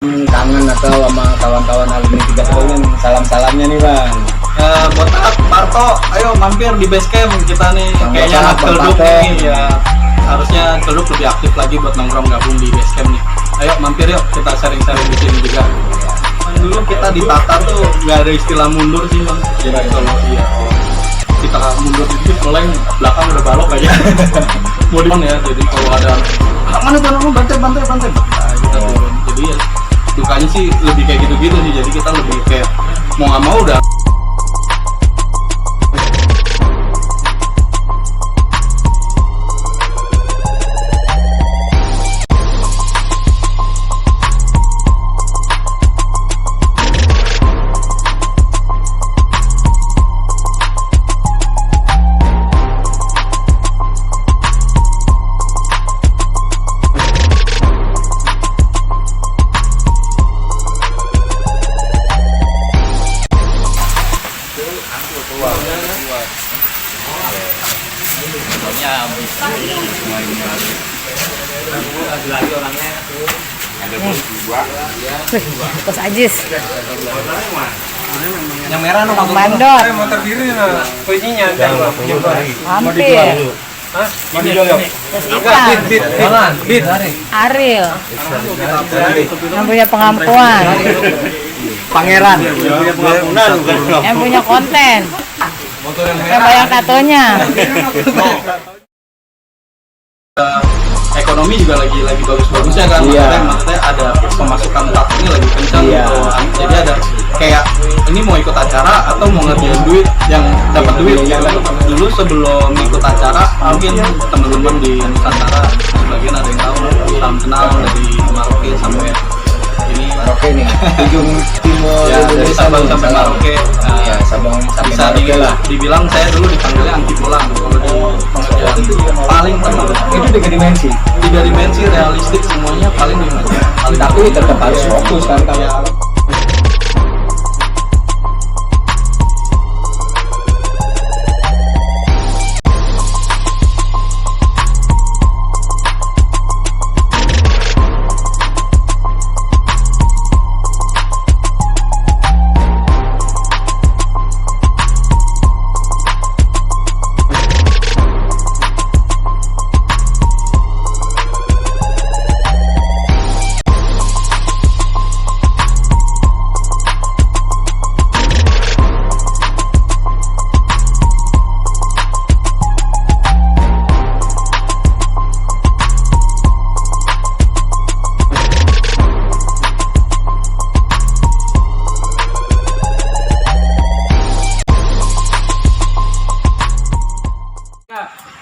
Kangen atau sama kawan-kawan alumni 3 tahun, salam-salamnya nih bang. Botak, Parto, ayo mampir di base camp kita nih. Bang Kayaknya Botak, Bang Celduk Parto. nih ya, harusnya Celduk lebih aktif lagi buat nongkrong gabung di base camp nih. Ayo mampir yuk, kita sharing-sharing di sini juga. Dulu kita di Tatar tuh nggak ada istilah mundur sih bang. Jadi kalau kita mundur dikit mulai belakang udah balok aja. Mau di mana ya, jadi kalau ada mana bantai, nah, kita turun. Jadi ya dukanya sih lebih kayak gitu-gitu sih, jadi kita lebih kayak mau nggak mau udah. Lagi orangnya Kos Ajis Yang merah no motor Bandot motor biru nah kuncinya hampir terus Ipan Ariel yang punya pengampuan Pangeran. yang punya konten yang banyak tatonya ekonomi juga lagi bagus-bagusnya kan. Iya. Maksudnya ada pemasukan tatanya lagi kencang Iya. gitu. Jadi ada kayak ini mau ikut acara atau mau ngerjain duit yang dapat duit gitu. Dulu sebelum ikut acara mungkin teman-teman di Nusantara sebagian ada yang tahu salam kenal dari Maroke sampai ini Oke nih, ujung timur ya, dari Indonesia Sabang nih, sampai salam. Maroke. Ya, Sabang sampai Bisa Maroke lah. dibilang saya dulu dipanggilnya anti pulang kalau di pengerjaan paling tenang. Itu 3 dimensi. 3 dimensi realistik semuanya paling dimensi. Tapi tetap harus fokus kan kalau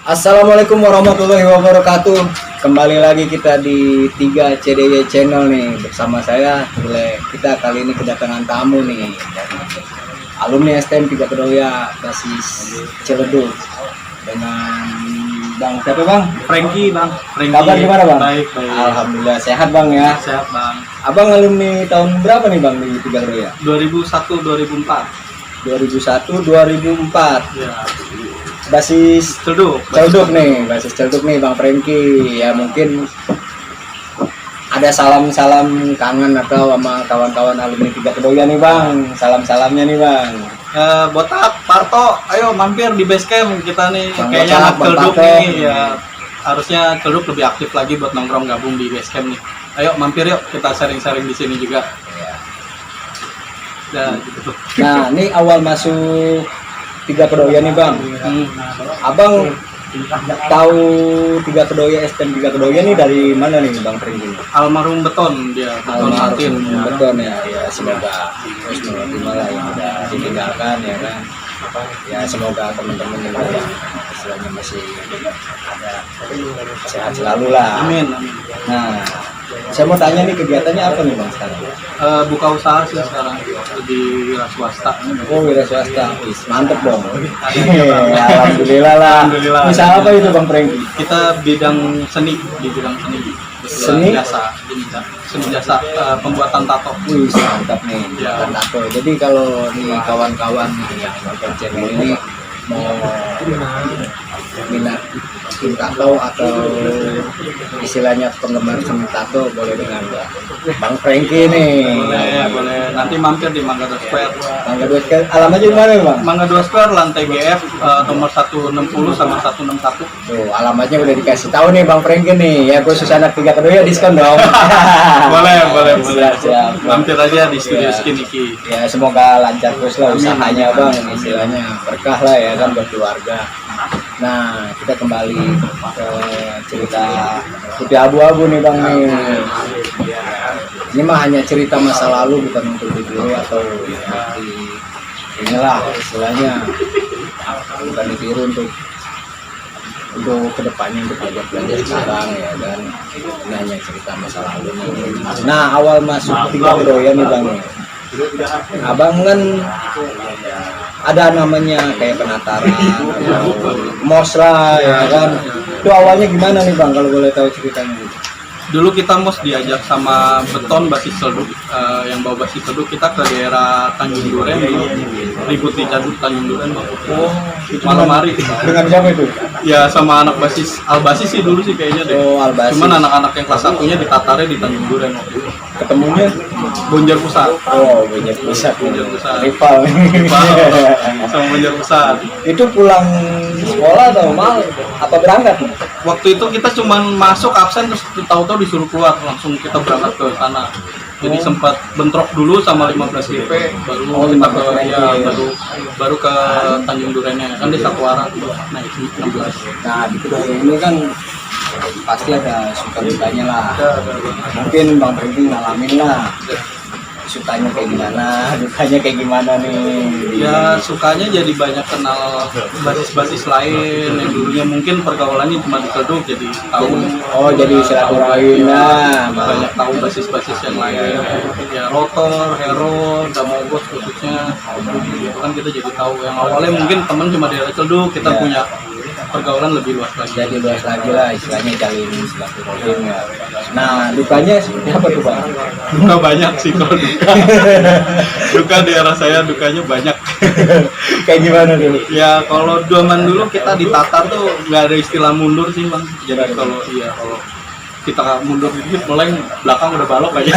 Assalamualaikum warahmatullahi wabarakatuh. Kembali lagi kita di 3 CDY channel nih, bersama saya Bule. Kita kali ini kedatangan tamu nih dari alumni STM 3 Kedoya basis Ciledug dengan Bang siapa Bang? Frankie bang. Kabar gimana Bang? Baik. Alhamdulillah sehat Bang ya. Sehat bang. Abang alumni tahun berapa nih Bang di 3 Kedoya? 2001-2004. 2001 2004. Ya. Basis Celduk nih, basis Celduk nih Bang Frankie. Ya mungkin ada salam-salam kangen atau sama kawan-kawan alumni 3 Kedoya nih Bang. Salam-salamnya nih Bang. Botak, Parto, ayo mampir di base camp kita nih. Bang Kayaknya Botak, Bang Celduk Parto. nih ya, harusnya Celduk lebih aktif lagi buat nongkrong gabung di base camp nih. Ayo mampir yuk, kita sharing-sharing di sini juga. Ya gitu. Nah, ini awal masuk 3 Kedoya nih Bang. Abang tahu 3 Kedoya, STM 3 Kedoya nih dari mana nih Bang Frankie? Almarhum Beton dia, Beton Satin. Almarhum Beton ya, semoga husnul khotimah lah yang udah ditinggalkan ya kan. Ya semoga teman-teman juga yang istilahnya masih ada sehat selalu lah. Amin. Nah, saya mau tanya nih kegiatannya apa nih Bang sekarang? Buka usaha sih sekarang di wira swasta. Oh, wira swasta. Wis, mantep dong. Alhamdulillah. Alhamdulillah lah. Alhamdulillah. Misal apa itu Bang Frankie? Kita bidang seni, di bidang seni. Seni? Seni jasa pembuatan tato. Wih, mantap nih. Ya. Tato. Jadi kalau nih kawan-kawan yang nonton channel ini mau minat skin tato atau istilahnya penggemar seni tato, boleh dengan Bang Franky nih. Boleh nanti mampir di Mangga 2 Square. Mangga 2 Square, alamatnya di mana Bang? Mangga 2 Square lantai GF nomor 160 sama 161. Tuh, alamatnya udah dikasih tahu nih Bang Franky nih. Ya khusus anak Tiga Kedua ya diskon dong. boleh. Siap. Mampir aja di studio Ya. Skin Iki. Ya semoga lancar terus lah usahanya Bang, istilahnya berkah lah ya kan buat keluarga. Nah, kita kembali ke cerita Putih Abu-Abu nih Bang nih. Ini mah hanya cerita masa lalu, bukan untuk ditiru atau inilah istilahnya, bukan ditiru untuk kedepannya, untuk belajar sekarang ya kan. Ini hanya cerita masa lalu nih. Nah, awal masuk Tiga Kedua nih Bang nih. Abang kan ada namanya kayak penataran atau mosra ya kan. Itu awalnya gimana nih Bang kalau boleh tahu ceritanya? Dulu kita mos diajak sama Beton basis Celduk, yang bawa basis Celduk, kita ke daerah Tanjung Duren dulu, ribut di Tanjung Duren. Oh, itu malam hari. Dengan siapa itu? Ya sama anak basis Albasis sih dulu sih kayaknya deh. Oh, Albasis. Cuman anak-anak yang kelas satunya ditatarnya di Tanjung Duren waktu itu. Ketemunya Bonjer Pusat. oh banyak pusat, Bonjer Pusat. rival. Sama Bonjer Pusat. Itu pulang sekolah atau mal apa berangkat? Waktu itu kita cuman masuk absen terus tahu-tahu disuruh keluar, langsung kita berangkat ke sana. Jadi sempat bentrok dulu sama 15 GP, baru kita ke baru ke Tanjung Durennya, kan di satu arah naik 16. Nah di kedua ini kan pasti ada suka dukanya lah. Mungkin Bang Franky ngalamin lah. Sukanya kayak gimana, dukanya kayak gimana nih? Ya sukanya jadi banyak kenal basis-basis lain yang dulunya mungkin pergaulannya cuma di Celduk, jadi tahu. Oh jadi silaturahmi lah. Banyak tahu basis-basis yang lain, ya Rotor, Hero, Damogos khususnya, itu kan kita jadi tahu. Yang awalnya mungkin teman cuma di daerah Celduk, kita Ya. punya pergaulan lebih luas lagi. Jadi luas lagi lah istilahnya, jalin silaturahmi ya. Nah dukanya seperti apa tuh Bang? Duka banyak sih kalau duka. Duka di era saya dukanya banyak. Kayak gimana dulu? Ya kalau zaman dulu kita ditatar tuh nggak ada istilah mundur sih Bang. Jadi kalau kita mundur dikit mulai belakang udah balok aja.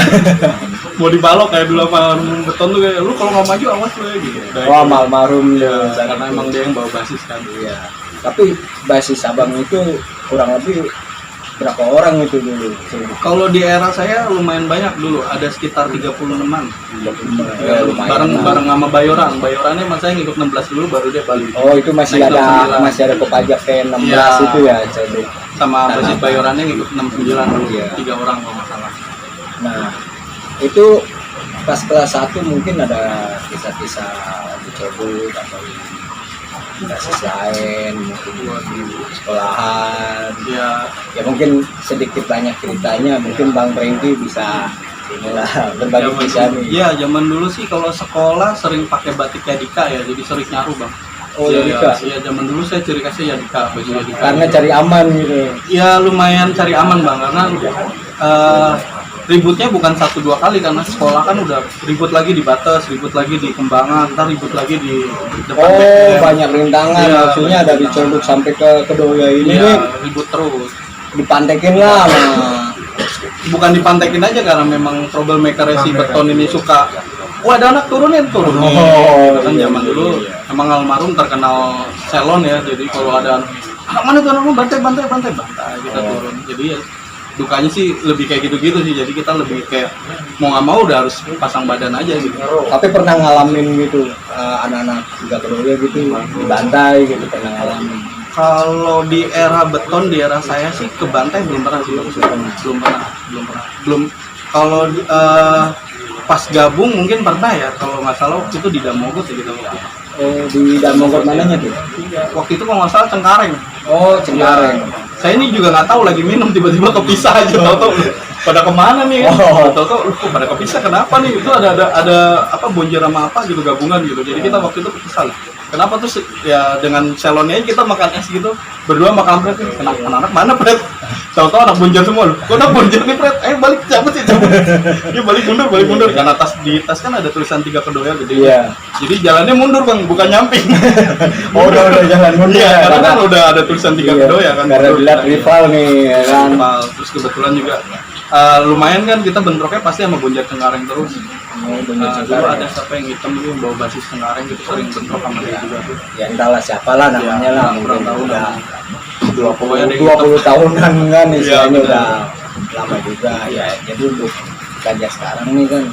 Mau dibalok kayak dulu sama Beton tuh kayak lu kalau nggak maju awas lu ya gitu. Wah almarhum Ya, ya. karena emang dia yang bawa basis kan. Iya. Tapi basis abang itu kurang lebih berapa orang itu dulu? Kalau di era saya lumayan banyak dulu, ada sekitar 36-an. Ya, lumayan lah. Bareng sama Bayorannya mas saya ngikut 16 dulu baru dia balik. Oh itu masih Nah, itu ada 9. masih ada kopajak kayak 16 Iya. itu ya jadi. Sama basis Bayorannya ngikut 69 dulu, Iya. 3 orang kalau nggak salah. Nah itu pas kelas 1 mungkin ada kisah-kisah dicabut atau kasus lain mungkin di sekolahan ya mungkin sedikit banyak ceritanya mungkin Bang Franky bisa inilah berbagi kisah nih. Iya, zaman dulu sih kalau sekolah sering pakai batik Yadika ya, jadi sering nyaru Bang. Oh, Iya, Yadika. Iya, zaman dulu saya ciri khasnya Yadika, baju Yadika. Karena cari aman gitu. Ya lumayan cari aman Bang, karena ributnya bukan 1-2 kali, karena sekolah kan udah ribut lagi di Batas, ribut lagi di Kembangan, ntar ribut lagi di depan Oh BM. banyak rintangan, Iya, maksudnya ada dicondok sampai ke Kedoya ini nih Iya, ribut terus. dipantekin lah. Nah. Bukan dipantekin aja, karena memang troublemaker si Beton ini suka, wah ada anak turunin. Oh, Gitu kan iya, zaman iya, dulu iya. emang almarhum terkenal selon ya, jadi kalau ada anak mana tuh anakmu bantai kita turun. Jadi ya dukanya sih lebih kayak gitu-gitu sih, jadi kita lebih kayak mau nggak mau udah harus pasang badan aja gitu. Tapi pernah ngalamin gitu anak-anak juga Kedoya gitu dibantai gitu, pernah ngalamin. Kalau di era Beton, di era saya sih ke Bantai belum pernah sih, belum pernah. Kalau pas gabung mungkin pernah ya, kalau nggak salah waktu itu di Damogos ya kita waktu itu. Oh di Damogor mananya tuh? Waktu itu kalau nggak salah Cengkareng. Oh Cengkareng. Saya ini juga nggak tahu, lagi minum tiba-tiba kepisah aja, tahu pada kemana nih? Oh. Tahu kok pada kepisah, kenapa nih? Itu ada apa Bonjer sama apa gitu gabungan gitu. Jadi kita waktu itu kepisah lah. kenapa tuh ya dengan salonnya kita makan es gitu berdua makan pret, anak-anak mana pret, tahu-tahu anak bunjar semua loh, kok anak bunjar nih pret, balik cabut sih cabut, dia balik mundur karena di tas kan ada tulisan 3 kedoya gede, jadi jalannya mundur bang, bukan nyamping. Oh udah jalan mundur ya, karena kan udah ada tulisan 3 kedoya kan, karena dilihat rival nih ya kan. Terus kebetulan juga lumayan kan kita bentroknya pasti sama Bonjer Cengkareng terus. Dulu ada siapa yang hitam itu bawa basis Cengkareng gitu sering bentrok sama dia juga tuh. Ya entahlah siapalah namanya lah, kurang tahu udah 20 20 tahunan kan istilahnya Iya, udah lama juga ya. Jadi untuk Ganjar sekarang nih kan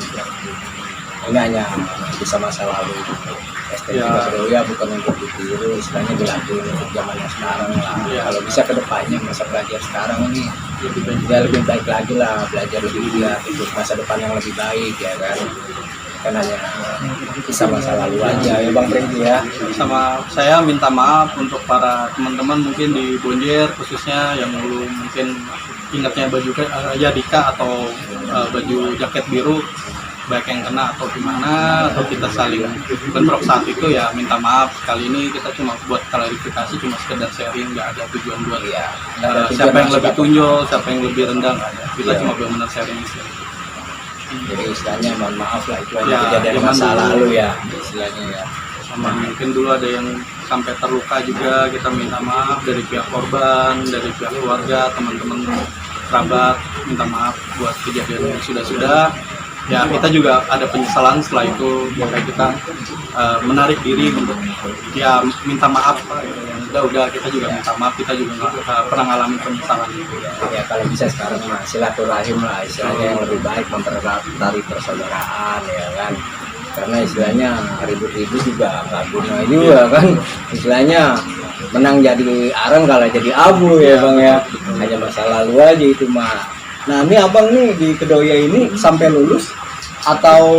ini hanya bisa masa lalu gitu. STM ya bukan untuk ditiru, istilahnya dilatih untuk zamannya sekarang lah. Kalau bisa kedepannya masa belajar sekarang ini lebih baik lagi lah, belajar lebih giat untuk masa depan yang lebih baik ya kan. Kan hanya bisa masa lalu aja ya Bang Prengki ya. Sama saya minta maaf untuk para teman-teman mungkin di Bonjer khususnya yang dulu mungkin ingatnya baju Yadika atau baju jaket biru baik yang kena atau gimana atau kita saling bentrok saat itu ya minta maaf. Kali ini kita cuma buat klarifikasi, cuma sekedar sharing, nggak ada tujuan buat siapa yang lebih tunjul, siapa yang lebih rendah, nggak ada. Kita cuma benar-benar sharing. Jadi istilahnya mohon maaf lah, itu hanya kejadian masa lalu ya istilahnya ya. Sama mungkin dulu ada yang sampai terluka juga, kita minta maaf dari pihak korban, dari pihak keluarga, teman-teman kerabat, minta maaf buat kejadian yang sudah-sudah. Ya kita juga ada penyesalan setelah itu, makanya kita menarik diri untuk ya minta maaf. Udah kita juga minta maaf, kita juga pernah ngalamin penyesalan. Ya kalau bisa sekarang mah silaturahim lah istilahnya yang lebih baik, mempererat tali persaudaraan ya kan. Karena istilahnya ribut-ribut juga nggak guna juga kan. Istilahnya menang jadi arang kalah jadi abu ya Bang ya. Hanya masa lalu aja itu mah. Nah ini abang nih di Kedoya ini sampai lulus atau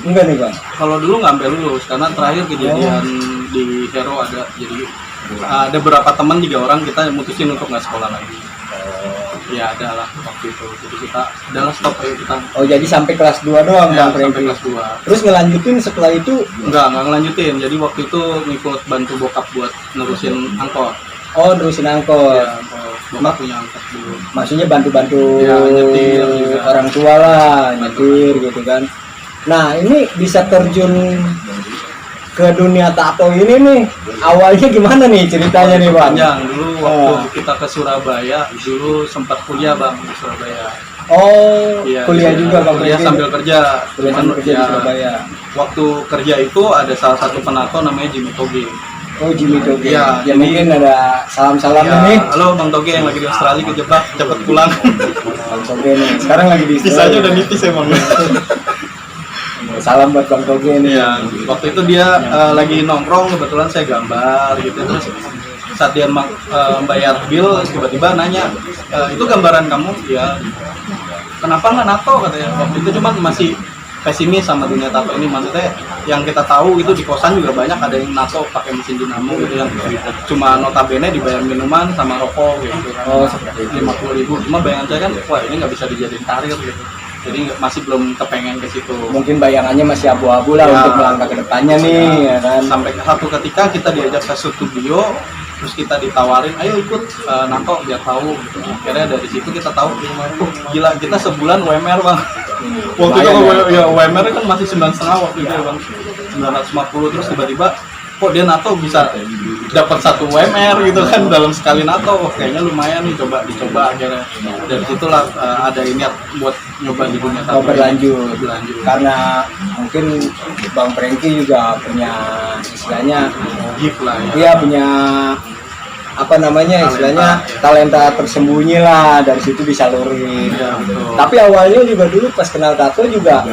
enggak nih Bang? Kalau dulu nggak sampai lulus karena terakhir kejadian di Hero ada, jadi ada beberapa teman 3 orang kita mutusin untuk nggak sekolah lagi. Ya ada lah waktu itu, jadi kita adalah stop ayo kita. Oh jadi sampai kelas 2 doang Ya, Bang sampai Prengki? kelas 2. Terus ngelanjutin setelah itu? Nggak ngelanjutin, jadi waktu itu ngikut bantu bokap buat nerusin angkot. Oh terusin angkot. Ya, bokap punya angkot dulu. Maksudnya bantu-bantu Ya, nyetir juga. orang tua lah, nyetir gitu kan. Nah ini bisa terjun ke dunia tato ini nih, awalnya gimana nih ceritanya nih Bang? Panjang dulu waktu kita ke Surabaya, dulu sempat kuliah Bang di Surabaya. Oh Iya, kuliah juga Bang kuliah Prengki? sambil kerja. Kuliah Cuman, sambil kerja di ya, Surabaya. Waktu kerja itu ada salah satu penato namanya Jimmy Toge. Oh Jimmy Toge. Iya, Ya jadi- mungkin ada salam-salam Ya, nih. halo Bang Toge yang lagi di Australia kejebak, cepet pulang. Bang Toge nih, sekarang lagi di Sisanya udah nipis emang. Salam buat Bang Toge nih. Iya, waktu itu dia lagi nongkrong, kebetulan saya gambar gitu, terus saat dia membayar bill tiba-tiba nanya, itu gambaran kamu? Ya, kenapa nggak nato katanya. Waktu itu cuman masih pesimis sama dunia tato ini, maksudnya yang kita tahu itu di kosan juga banyak ada yang nato pakai mesin dinamo gitu yang cuma notabene dibayar minuman sama rokok gitu kan. Oh, seperti itu. 50.000, cuma bayangan saya kan wah ini nggak bisa dijadiin karir gitu, jadi masih belum kepengen ke situ. Mungkin bayangannya masih abu-abu lah Ya. untuk melangkah ke depannya nih ya kan. Sampai satu ketika kita diajak ke studio, terus kita ditawarin ayo ikut nato biar tahu gitu. Akhirnya dari situ kita tahu gila kita sebulan WMR Bang. Waktu itu ya WMR kan masih 9,5 waktu itu ya Bang, 950, terus tiba-tiba kok dia nato bisa dapat 1 WMR gitu kan dalam sekali nato. Wah, kayaknya lumayan nih, dicoba akhirnya dari situlah ada niat buat nyoba di dunia tato. Berlanjut. Berlanjut. Karena mungkin Bang Prengki juga punya istilahnya Gift lah ya. dia punya apa namanya istilahnya talenta tersembunyi lah, dari situ disalurin. Ya, betul. Tapi awalnya juga dulu pas kenal tato juga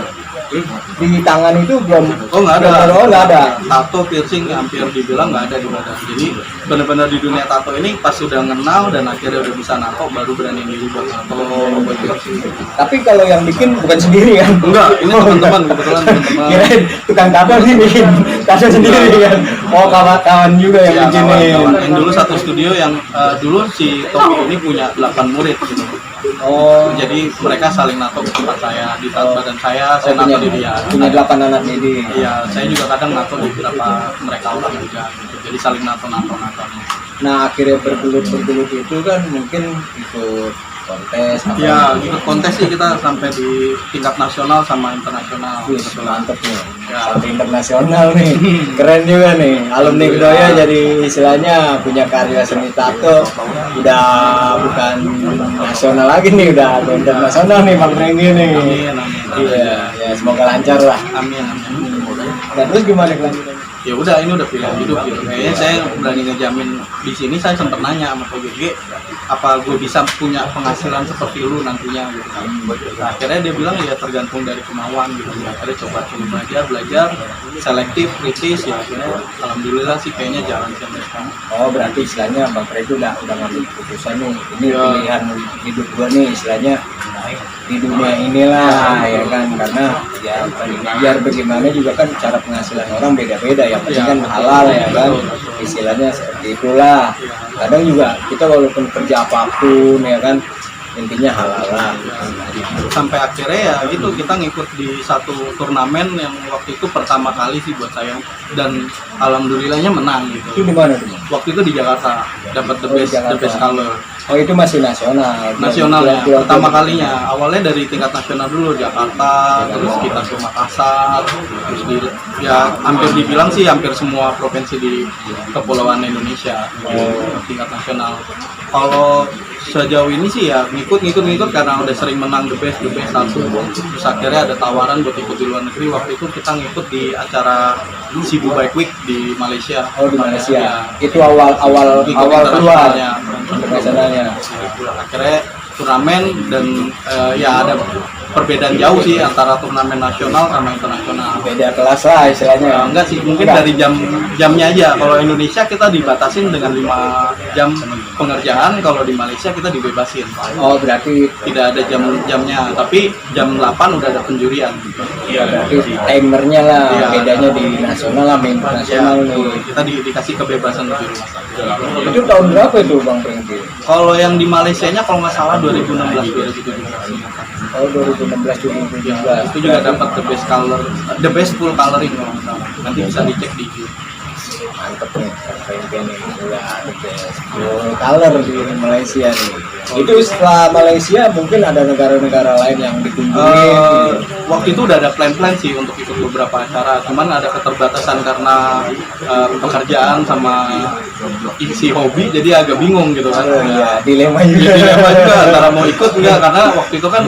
di tangan itu belum Oh nggak ada. nggak ada. Tato piercing hampir dibilang nggak ada di badan. Jadi benar-benar di dunia tato ini pas sudah kenal dan akhirnya udah bisa nato baru berani diri buat nato, buat piercing. Tapi kalau yang bikin bukan sendiri kan? Enggak, ini teman-teman kebetulan teman-teman. Kirain tukang tato nih bikin tato sendiri kan? Oh kawan-kawan juga yang Ya, bikinin. kawan-kawan. Yang dulu satu studio yang dulu si Topi ini punya 8 murid gitu. Oh, Jadi mereka saling nato ke tempat saya, di badan saya nato di dia. punya 8 anak ini. Iya, saya juga kadang nato di beberapa mereka orang juga gitu. Jadi saling nato. Nah, akhirnya bergelut itu kan mungkin ikut kontes apa Iya, gitu. ikut kontes sih kita sampai di tingkat nasional sama internasional. Wih, mantep nih. Ya. Sampai internasional nih. Keren juga nih. Alumni Kedoya jadi istilahnya punya karya seni tato. Udah bukan nasional lagi nih, udah go internasional nih Bang Renggi nih. Amin. Iya, ya semoga lancar lah. Amin. Nah, terus gimana kelanjutannya? Ya udah, ini udah pilihan hidup gitu. Kayaknya saya berani ngejamin di sini. Saya sempat nanya sama PGG, apa gue bisa punya penghasilan seperti lu nantinya gitu kan. Nah, akhirnya dia bilang ya tergantung dari kemauan gitu. Akhirnya coba belajar selektif, kritis, ya akhirnya alhamdulillah sih kayaknya jalan sampai sekarang. Oh, berarti istilahnya Bang Fred udah ngambil keputusan nih. Ini Ya. pilihan hidup gua nih istilahnya di dunia inilah ya kan, karena ya biar bagaimana juga kan cara penghasilan orang beda-beda, yang penting Ya, kan betul. halal ya kan, Betul. istilahnya seperti itulah. Kadang juga kita walaupun kerja apapun ya kan, intinya halal lah. Sampai akhirnya ya gitu, kita ngikut di satu turnamen yang waktu itu pertama kali sih buat saya, dan alhamdulillahnya menang Itu gitu. di mana tuh? Waktu itu di Jakarta dapat the Oh, di best Jakarta. color Oh, itu masih nasional. nasionalnya Belum- pertama kalinya. Awalnya dari tingkat nasional dulu, Jakarta, terus kita ke Makassar, terus ya hampir dibilang sih hampir semua provinsi di kepulauan Indonesia tingkat nasional. Kalau sejauh ini sih ya ngikut karena udah sering menang the best satu, terus akhirnya ada tawaran buat ikut di luar negeri. Waktu itu kita ngikut di acara Cebu Bike Week di Malaysia. Oh, di Malaysia. Ya, Itu awal ikut keluar internasionalnya. internasionalnya. Akhirnya turnamen dan ya ada perbedaan jauh sih antara turnamen nasional sama internasional. Beda kelas lah istilahnya. Enggak sih, mungkin Enggak. dari jamnya aja. Kalau Indonesia kita dibatasin dengan 5 jam pengerjaan, kalau di Malaysia kita dibebasin. Oh, berarti Tidak ada jamnya, tapi jam 8 udah ada penjurian. ya berarti timernya lah Iya. bedanya di nasional sama internasional nih. Kita dikasih kebebasan lebih luas. Itu tahun berapa itu Bang Prengki? Kalau yang di Malaysianya kalau nggak salah 2016-2017. Oh, 2016 Ya, 2017. itu juga dapat the best full coloring kalau nggak salah. Nanti bisa dicek di YouTube. Mantep nih Bang Prengki nih. Udah the best full color di Malaysia nih. Itu setelah Malaysia mungkin ada negara-negara lain yang dikunjungi gitu. Waktu itu udah ada plan-plan sih untuk ikut beberapa acara, cuman ada keterbatasan karena pekerjaan sama isi hobi, jadi agak bingung gitu kan. Oh, iya, dilema Jadi juga. dilema juga antara mau ikut enggak, karena waktu itu kan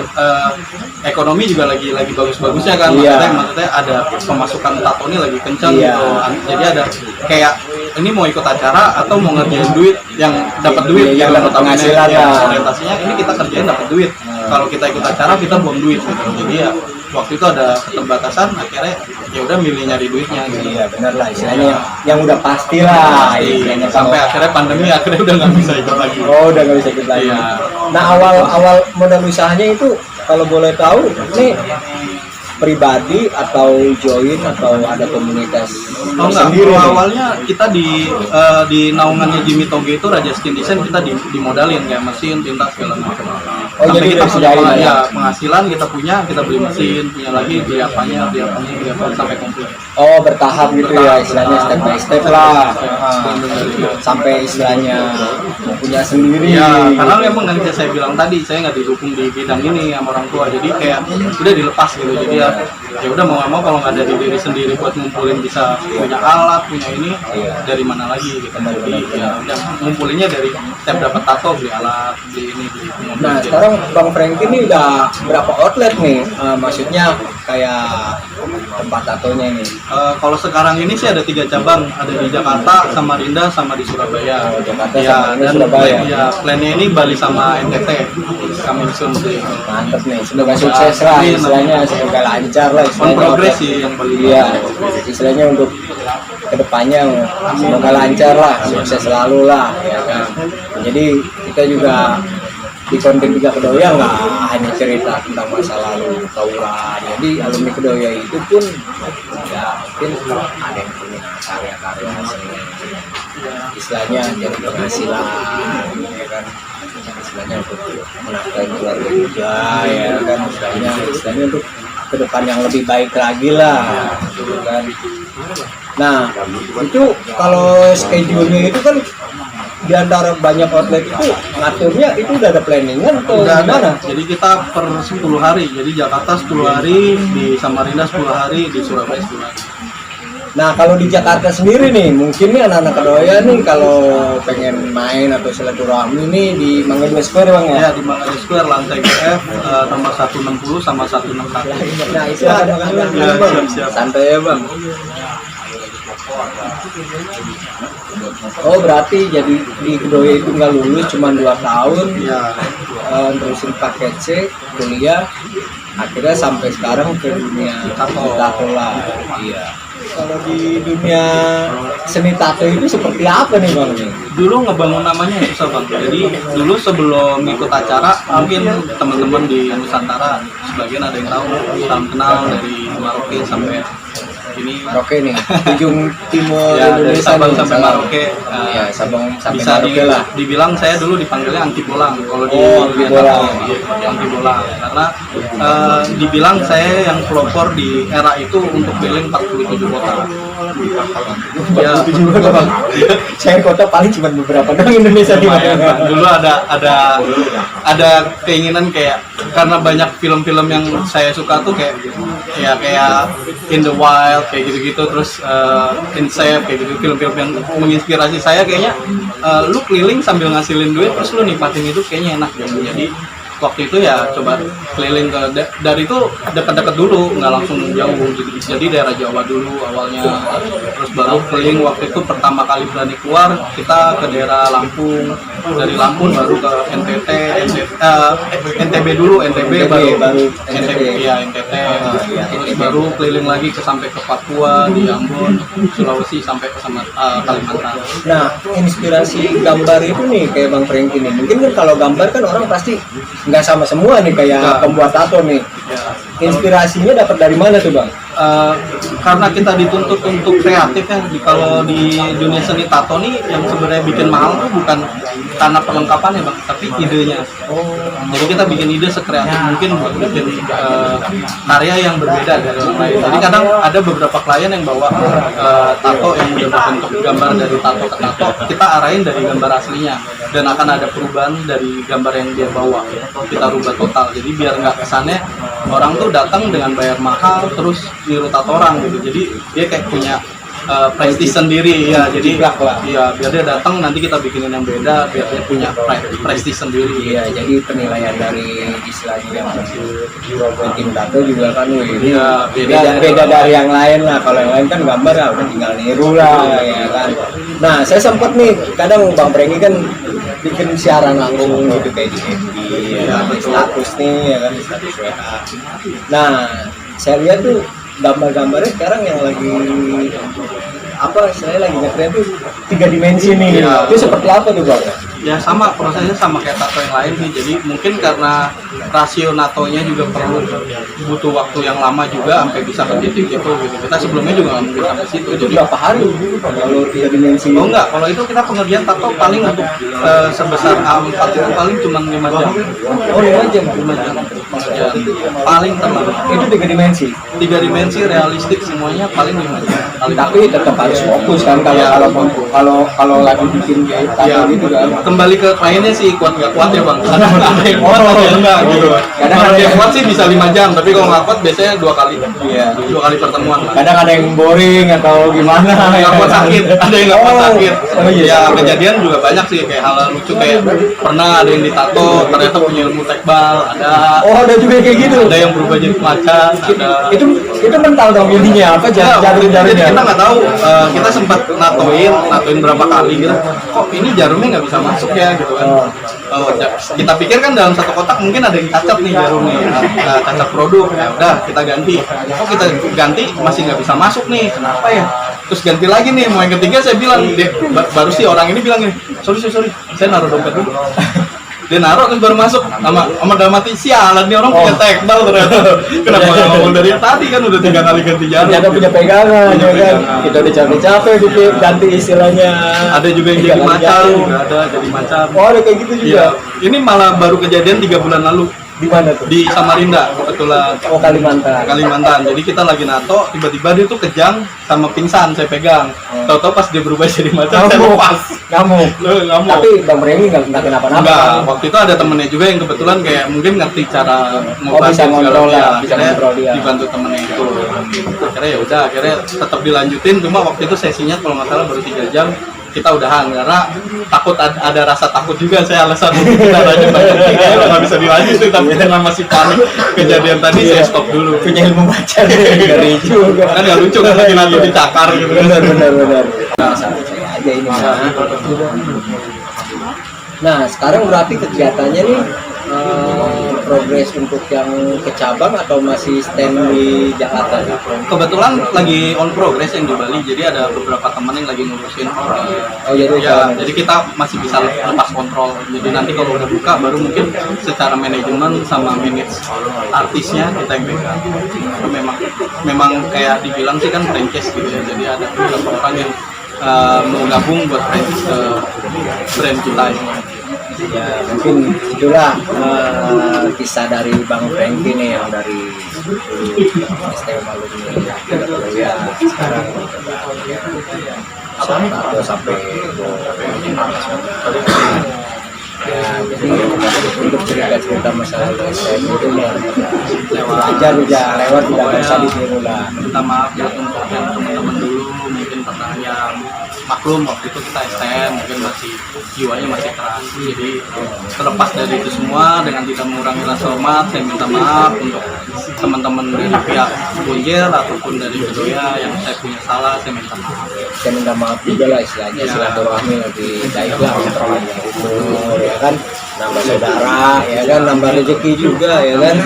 ekonomi juga lagi bagus-bagusnya kan. Iya. Maksudnya ada pemasukan tato ini lagi kencang Iya. gitu. Jadi ada kayak ini mau ikut acara atau mau ngerjain duit yang dapat duit Iya, yang gitu, dapat notabene. penghasilan Ya, lah. orientasinya ini kita kerjain dapat duit. Kalau kita ikut acara kita buang duit gitu. Jadi ya waktu itu ada keterbatasan, akhirnya ya udah milih nyari duitnya gitu. Iya benar lah istilahnya yang udah pasti lah istilahnya. Sampai akhirnya pandemi akhirnya udah nggak bisa ikut lagi. Oh, udah nggak bisa ikut lagi. Iya. Nah, awal modal usahanya itu kalau boleh tahu ini pribadi atau join atau ada komunitas Oh enggak, sendiri kalau nih? awalnya kita di naungannya Jimmy Toge itu Raja Skin Design, kita dimodalin kayak mesin, tinta segala macam. Oh, Sampai jadi kita udah punya disediain ya? penghasilan, kita beli mesin, punya lagi beli apanya sampai komplit. Oh, bertahap gitu ya istilahnya, step by step lah. Iya. Sampai istilahnya punya sendiri. Ya, karena memang kan saya bilang tadi, saya nggak didukung di bidang ini sama orang tua, jadi kayak udah dilepas gitu. Jadi ya udah mau nggak mau kalau nggak dari diri sendiri buat ngumpulin bisa punya alat, punya ini, dari mana lagi gitu. Jadi ya udah ngumpulinnya dari setiap dapat tato beli alat, beli ini, beli mobil. Nah, sekarang Bang Frank ini udah berapa outlet nih? Maksudnya kayak tempat tatonya nih. Kalau sekarang ini sih ada 3 cabang, ada di Jakarta, Samarinda, sama di Surabaya. Oh, Jakarta, Ya, Samarinda, dan Surabaya. ya plannya ini Bali sama NTT, kami soon sih. Mantep nih, semoga sukses lah Amin, istilahnya, semoga lancar lah On istilahnya. progress sih yang paling. Iya, istilahnya untuk kedepannya semoga lancar lah, sukses selalu lah ya kan. Jadi kita juga di konten Tiga Kedoya nggak hanya cerita tentang masa lalu tawuran. Jadi alumni Kedoya itu pun ya mungkin ada yang punya karya-karya seni istilahnya jadi penghasilan, ya kan, istilahnya untuk menafkahi keluarga juga, ya kan, istilahnya untuk ke depan yang lebih baik lagi lah, gitu kan. Nah itu kalau schedule-nya itu kan di antara banyak outlet itu ngaturnya itu udah ada planningan atau Udah gimana? ada. Jadi kita per 10 hari. Jadi Jakarta 10 hari, di Samarinda 10 hari, di Surabaya 10 hari. Nah kalau di Jakarta sendiri nih, mungkin nih anak-anak Kedoya nih kalau pengen main atau silaturahmi nih di Mangga 2 Square bang ya? Ya, di Mangga Square lantai GF nomor 160 sama 161. Nah itu ada Ya, siap-siap. santai ya bang. Oh berarti jadi di Kedoya itu nggak lulus cuma 2 tahun, Ya, terusin paket C, kuliah, akhirnya sampai sekarang ke dunia tato lah. Iya. Kalau di dunia seni tato itu seperti apa nih bang? dulu ngebangun namanya susah bang. Jadi dulu sebelum ikut acara, mungkin teman-teman di Nusantara sebagian ada yang tahu, salam kenal dari Maroke sampai ini. Maroke nih, ujung timur Ya, dari Indonesia Sabang nih, sampai Maroke. Ya, Sabang sampai Bisa Maroke lah. dibilang saya dulu dipanggilnya anti bolang kalau di Anti dunia bolang. tato, anti bolang karena dibilang saya yang pelopor di era itu untuk keliling 47 kota. Ya, Bang. Saya kota paling cuma beberapa doang Indonesia di lumayan, mana. Bang. Dulu ada keinginan kayak karena banyak film-film yang saya suka tuh kayak In the Wild kayak gitu-gitu, terus Insect kayak gitu, film-film yang menginspirasi saya kayaknya lu keliling sambil ngasilin duit terus lu nikmatin itu kayaknya enak gitu. Jadi waktu itu ya coba keliling dari itu dekat-dekat dulu, nggak langsung jauh gitu. Jadi daerah Jawa dulu awalnya, terus baru keliling. Waktu itu pertama kali berani keluar kita ke daerah Lampung, dari Lampung baru ke NTT, NTB dulu, NTB baru NTB, ya NTT, terus baru keliling lagi sampai ke Papua, di Ambon, Sulawesi sampai ke Kalimantan. Nah, inspirasi gambar itu nih kayak Bang Franky nih. Mungkin kan kalau gambar kan orang pasti nggak sama semua nih kayak Nggak. pembuat tato nih. Ya. Inspirasinya dapat dari mana tuh Bang? Karena kita dituntut untuk kreatif ya, kalau di dunia seni tato nih yang sebenarnya bikin mahal tuh bukan karena perlengkapannya bang, tapi idenya. Jadi kita bikin ide sekreatif mungkin buat bikin karya yang berbeda dari orang lain. Jadi kadang ada beberapa klien yang bawa tato yang udah berbentuk gambar dari tato ke tato, kita arahin dari gambar aslinya dan akan ada perubahan dari gambar yang dia bawa, kita rubah total. Jadi biar nggak kesannya orang tuh datang dengan bayar mahal terus niru tato orang gitu. Jadi dia kayak punya prestis sendiri ya. Jadi Jiplak lah. iya, biar dia datang nanti kita bikinin yang beda, biar dia punya prestis sendiri. Iya, jadi penilaian dari istilahnya yang tim tato juga kan wih, Iya, beda dari yang lain lah. Kalau yang lain kan gambar ya udah tinggal niru lah ya kan. Nah, saya sempat nih kadang Bang Franky kan bikin siaran langsung gitu kayak di FB ya, di status nih ya kan, di status WA. Nah, saya lihat tuh gambar-gambarnya sekarang yang lagi apa istilahnya lagi ngetren tuh 3 dimensi nih. Iya. Itu seperti apa tuh Bang? Ya sama, prosesnya sama kayak tato yang lain sih. Jadi mungkin karena rasio natonya juga perlu butuh waktu yang lama juga sampai bisa ke titik itu gitu. Kita sebelumnya juga nggak mungkin sampai situ. Itu Jadi berapa hari kalau 3 dimensi? oh enggak, kalau itu kita pengerjaan tato paling untuk sebesar A4 itu paling cuma 5 jam. Oh 5 jam. 5 jam pengerjaan paling terlalu. Itu 3 dimensi. 3 dimensi realistik semuanya paling 5 jam. Paling Tapi tetap harus fokus kan kalau Iya. kalau lagi bikin kayak ya, tato gitu kan. kembali ke kliennya sih kuat nggak kuat ya bang. Kadang ada yang kuat, ada yang enggak gitu. Kadang Kalau ada dia yang- kuat sih bisa 5 jam, tapi kalau nggak kuat biasanya 2 kali. Iya. 2 kali pertemuan lah. Kadang ada yang boring atau gimana. Nggak kuat sakit, ada yang nggak kuat Oh. sakit. Oh, iya. Ya kejadian juga banyak sih kayak hal lucu kayak pernah ada yang ditato ternyata punya ilmu tekbal, Oh, ada juga kayak gitu. ada yang berubah jadi macan, ada. Itu mental dong intinya apa Jadi jarum-jarumnya. kita nggak tahu, kita sempat natoin berapa kali gitu. Kok ini jarumnya nggak bisa masuk ya gitu kan. Kita pikir kan dalam satu kotak mungkin ada yang cacat nih jarumnya, cacat produk. Ya udah kita ganti. Kok kita ganti masih nggak bisa masuk nih? Kenapa ya? Terus ganti lagi nih. Mau yang ketiga saya bilang, baru sih orang ini bilang gini, sorry, saya naruh dompet dulu. dia naruh kan baru masuk sama dalam hati sialan nih orang punya tekbal ternyata. Kenapa nggak ngomong dari tadi kan udah 3 kali ganti jarum. Ternyata punya pegangan ya kan. Pegangan. Kita udah capek-capek bikin ganti istilahnya. Ada juga yang jadi macan, juga ada jadi macan. Oh, ada kayak gitu juga. Iya. Ini malah baru kejadian 3 bulan lalu Di mana tuh? di Samarinda kebetulan. Oh, Kalimantan. Kalimantan. Jadi kita lagi nato, tiba-tiba dia tuh kejang sama pingsan, saya pegang. Tahu-tahu pas dia berubah jadi macan, saya lepas. Kamu. Ngamuk. Tapi Bang Remi nggak kenapa-napa. Enggak, waktu itu ada temennya juga yang kebetulan kayak mungkin ngerti cara bisa ngontrol segala lah, macam. bisa Akhirnya ngontrol dia. dibantu temennya itu. Akhirnya ya udah, akhirnya tetap dilanjutin. Cuma waktu itu sesinya kalau nggak salah baru 3 jam kita udahan karena takut ada rasa takut juga saya alasan caranya banyak kayak nggak bisa dilanjutin tapi karena masih panik kejadian tadi saya stop dulu. Punya ilmu baca dari juga. Kan nggak lucu kan lagi nato dicakar gitu. Benar. Nah, sama saya aja ini. Nah, sekarang berarti kegiatannya nih progres untuk yang ke cabang atau masih stand di Jakarta? Kebetulan lagi on progress yang di Bali, jadi ada beberapa teman yang lagi ngurusin. Oh, jadi Jadi kita masih bisa lepas kontrol. Jadi nanti kalau udah buka, baru mungkin secara manajemen sama manage artisnya kita yang pegang. Itu memang kayak dibilang sih kan franchise gitu ya. Jadi ada beberapa orang yang mau gabung buat franchise ke brand kita ini. ya mungkin itulah kisah dari Bang Franky nih yang dari STM alumni ya sekarang atau sampai ya jadi untuk cerita masalah STM itu aja udah lewat tidak bisa ditiru lah. Minta maaf ya untuk yang teman-teman dulu mungkin pernah yang maklum waktu itu kita STM mungkin masih jiwanya masih keras, jadi terlepas dari itu semua dengan tidak mengurangi rasa hormat saya minta maaf untuk teman-teman dari pihak Bonjel ataupun dari Kedoya yang saya punya salah, saya minta maaf. Saya minta maaf juga lah istilahnya silaturahmi lebih baik lah itu ya kan, nambah saudara ya kan, nambah rezeki juga ya kan.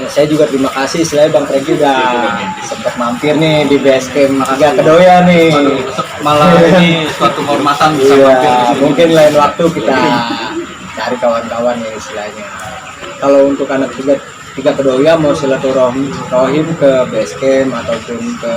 Saya juga terima kasih istilahnya Bang Franky udah sempat mampir nih di base camp Tiga Kedoya nih. Malah ini suatu kehormatan bisa mampir. Mungkin lain waktu kita cari kawan-kawan ya istilahnya. Kalau untuk anak Tiga Kedoya mau silaturahim ke base camp ataupun ke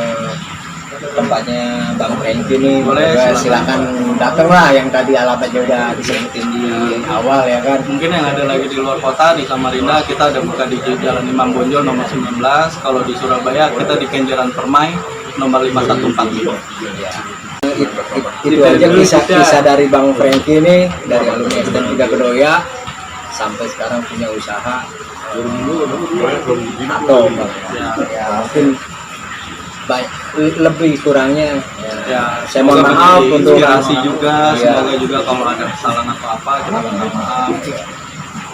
tempatnya Bang Franky nih, boleh silakan datang lah, yang tadi alamatnya udah disebutin di awal ya kan. Mungkin yang ada lagi di luar kota di Samarinda kita ada buka di Jalan Imam Bonjol nomor 19. Kalau di Surabaya kita di Kenjeran Permai nomor 514. Ya. Itu aja kisah dari Bang Franky ini dari alumni STM Tiga Kedoya sampai sekarang punya usaha atau ya mungkin lebih kurangnya Ya, saya mohon maaf untuk inspirasi juga, ya. semoga juga kalau ada kesalahan atau apa kita minta maaf.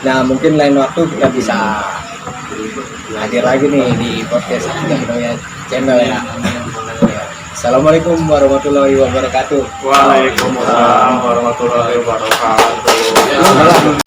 Nah mungkin lain waktu kita bisa hadir lagi nih di podcast Tiga Kedoya channel ya. Assalamualaikum warahmatullahi wabarakatuh. Waalaikumsalam warahmatullahi wabarakatuh.